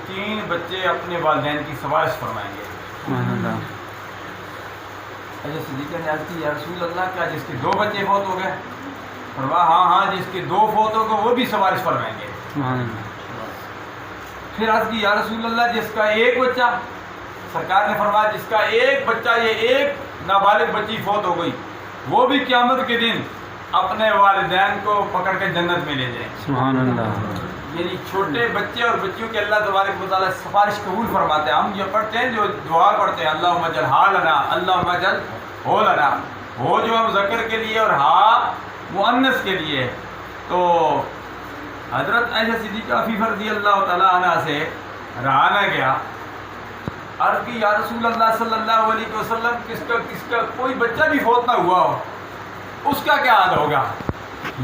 3 بچے اپنے والدین کی سفارش فرمائیں گے۔ اچھا صدیقہ نے عرض کی یا رسول اللہ کیا جس کے 2 بچے فوت ہو گئے؟ فرمایا ہاں جس کے 2 فوت ہو گئے وہ بھی سفارش فرمائیں گے۔ پھر عرض کی یا رسول اللہ جس کا 1 بچہ؟ سرکار نے فرمایا جس کا 1 بچہ، یہ 1 نابالغ بچی فوت ہو گئی، وہ بھی قیامت کے دن اپنے والدین کو پکڑ کے جنت میں لے جائیں۔ سبحان اللہ۔ یعنی چھوٹے بچے اور بچیوں کے اللہ تبارک و تعالیٰ سفارش قبول فرماتے ہیں۔ ہم جو پڑھتے ہیں، جو دعا پڑھتے ہیں اللہم اجعل حالنا، اللہم اجعل ہولنا، ہو جو مذکر کے لیے اور ہا مؤنث کے لیے۔ تو حضرت عائشہ صدیقہ عفیفہ رضی اللہ تعالیٰ عنہ سے رہا نہ گیا، عرض کی یا رسول اللہ صلی اللہ علیہ وسلم کس کا کوئی بچہ بھی فوت نہ ہوا ہو اس کا کیا حال ہوگا؟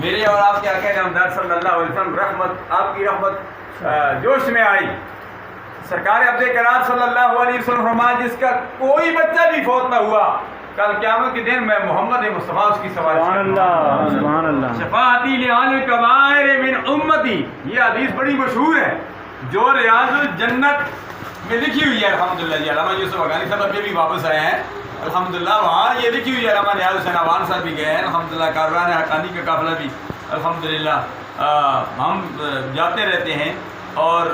میرے اور آپ کے آقا نامدار صلی اللہ علیہ وسلم رحمت، آپ کی رحمت جوش میں آئی۔ سرکار عبد کرام صلی اللہ علیہ وسلم فرمایا جس کا کوئی بچہ بھی فوت نہ ہوا کل قیامت کے دن میں محمد مصطفیٰ اس کی سفارش کروں۔ سبحان اللہ۔ شفاعتی لأہل الکبائر من امتی، یہ حدیث بڑی مشہور ہے جو ریاض الجنت میں لکھی ہوئی ہے الحمدللہ۔ جی علامہ یوسف حقانی صاحب ابھی بھی واپس آئے ہیں الحمدللہ، وہاں یہ لکھی ہوئی ہے۔ علامہ ریاض حسین عوان صاحب بھی گئے ہیں الحمدللہ، کاروان حقانی کا قافلہ بھی الحمدللہ ہم جاتے رہتے ہیں، اور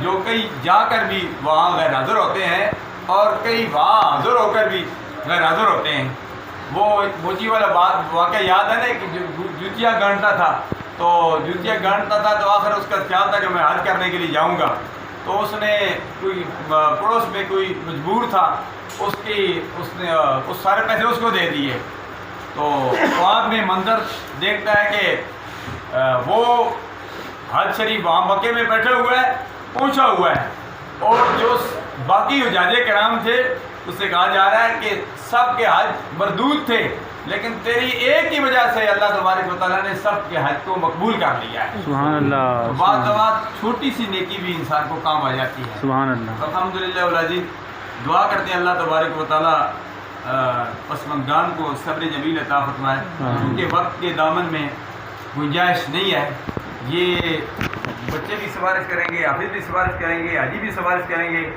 جو کئی جا کر بھی وہاں غیر حاضر ہوتے ہیں اور کئی وہاں حاضر ہو کر بھی غیر حاضر ہوتے ہیں۔ وہ موچی والا بات واقعہ یاد ہے نا کہ جوتیاں گانٹتا تھا، تو جوتیاں گانٹتا تھا تو آخر اس کا خیال تھا کہ میں حج کرنے کے لیے جاؤں گا، تو اس نے کوئی پڑوس میں کوئی مجبور تھا، اس نے اس سارے پیسے اس کو دے دیے۔ تو بعد میں منظر دیکھتا ہے کہ وہ حج شریف وہاں مکے میں بیٹھے ہوئے ہے، پہنچا ہوا ہے، اور جو باقی حجاج کرام تھے اس سے کہا جا رہا ہے کہ سب کے حج مردود تھے، لیکن تیری ایک کی وجہ سے اللہ تبارک و تعالیٰ نے سب کے حج کو مقبول کر لیا ہے۔ سبحان اللہ۔ بعض اوقات چھوٹی سی نیکی بھی انسان کو کام آ جاتی ہے۔ سبحان اللہ۔ الحمدللہ والعزیز، دعا کرتے ہیں اللہ تبارک و تعالیٰ پسماندگان کو صبر جمیل عطا فرمائے، کیونکہ وقت کے دامن میں گنجائش نہیں ہے۔ یہ بچے بھی سفارش کریں گے، حافظ بھی سفارش کریں گے، حاجی بھی سفارش کریں گے،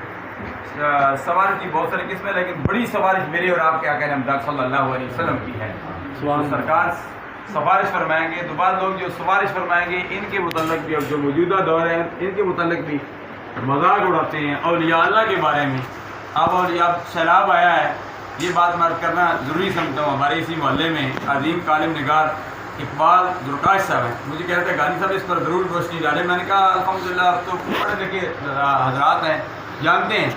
سفارش کی بہت ساری قسمیں، لیکن بڑی سفارش میرے اور آپ کے آقا نامدار صلی اللہ علیہ وسلم کی ہے۔ سرکار سفارش فرمائیں گے تو بعض لوگ جو سفارش فرمائیں گے ان کے متعلق بھی، اور جو موجودہ دور ہے ان کے متعلق بھی مذاق اڑاتے ہیں اولیاء اللہ کے بارے میں۔ اب اولیاء سیلاب آیا ہے، یہ بات میں کرنا ضروری سمجھتا ہوں۔ ہمارے اسی محلے میں عظیم کالم نگار اقبال درکاش صاحب ہیں، مجھے کہہ رہے تھے غانی صاحب اس پر ضرور روشنی ڈالیں۔ میں نے کہا الحمدللہ اب تو پڑھے لکھے حضرات ہیں، جانتے ہیں،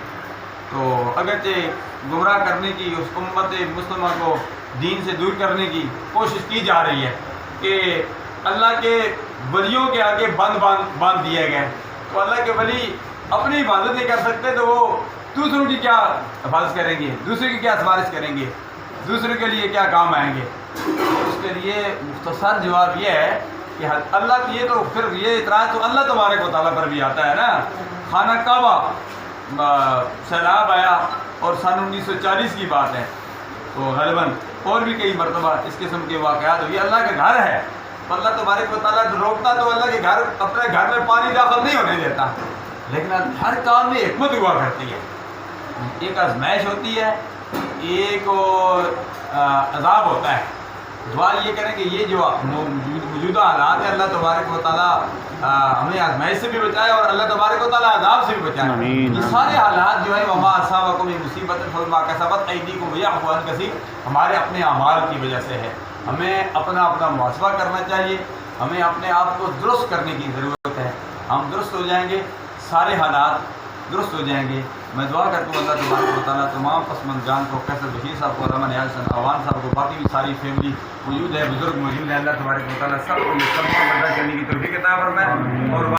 تو اگرچہ گمراہ کرنے کی، اس امت مسلمہ کو دین سے دور کرنے کی کوشش کی جا رہی ہے کہ اللہ کے ولیوں کے آگے باندھ دیے گئے، تو اللہ کے ولی اپنی حفاظت نہیں کر سکتے تو وہ دوسروں کی کیا حفاظت کریں گے، دوسرے کی کیا سفارش کریں گے، دوسرے کے لیے کیا کام آئیں گے؟ اس کے لیے مختصر جواب یہ ہے کہ اللہ کی، یہ تو پھر یہ اعتراض تو اللہ تبارک و تعالیٰ پر بھی آتا ہے نا۔ خانہ کعبہ سیلاب آیا اور سن 1940 کی بات ہے، تو غالباً اور بھی کئی مرتبہ اس قسم کے واقعات ہوئی۔ اللہ کا گھر ہے، اللہ تبارک و تعالیٰ روکتا تو اللہ کے گھر، اپنے گھر میں پانی داخل نہیں ہونے دیتا، لیکن ہر کام میں حکمت ہوا کرتی ہے۔ ایک آزمائش ہوتی ہے، ایک عذاب ہوتا ہے۔ دعا یہ کریں کہ یہ جو موجودہ حالات ہیں اللہ تبارک و تعالیٰ ہمیں آزمائش سے بھی بچائے اور اللہ تبارک و تعالیٰ عذاب سے بھی بچائے۔ یہ سارے حالات جو ہے وما اصابکم من مصیبۃ فبما کسبت ایدیکم ویعفو عن کثیر، ہمارے اپنے اعمال کی وجہ سے ہے۔ ہمیں اپنا محاسبہ کرنا چاہیے، ہمیں اپنے آپ کو درست کرنے کی ضرورت ہے۔ ہم درست ہو جائیں گے، سارے حالات درست ہو جائیں گے۔ میں دعا کرتا ہوں اللہ تبارک و تعالیٰ تمام پسماندگان کو، قیصر بشیر صاحب کو، علامہ نیاز حسین عوان صاحب کو، باقی بھی ساری فیملی موجود ہے، بزرگ موجود ہیں، اللہ تبارک و تعالیٰ سب کو یہ سب کو مدد کرنے کی توفیق عطا فرمائے اور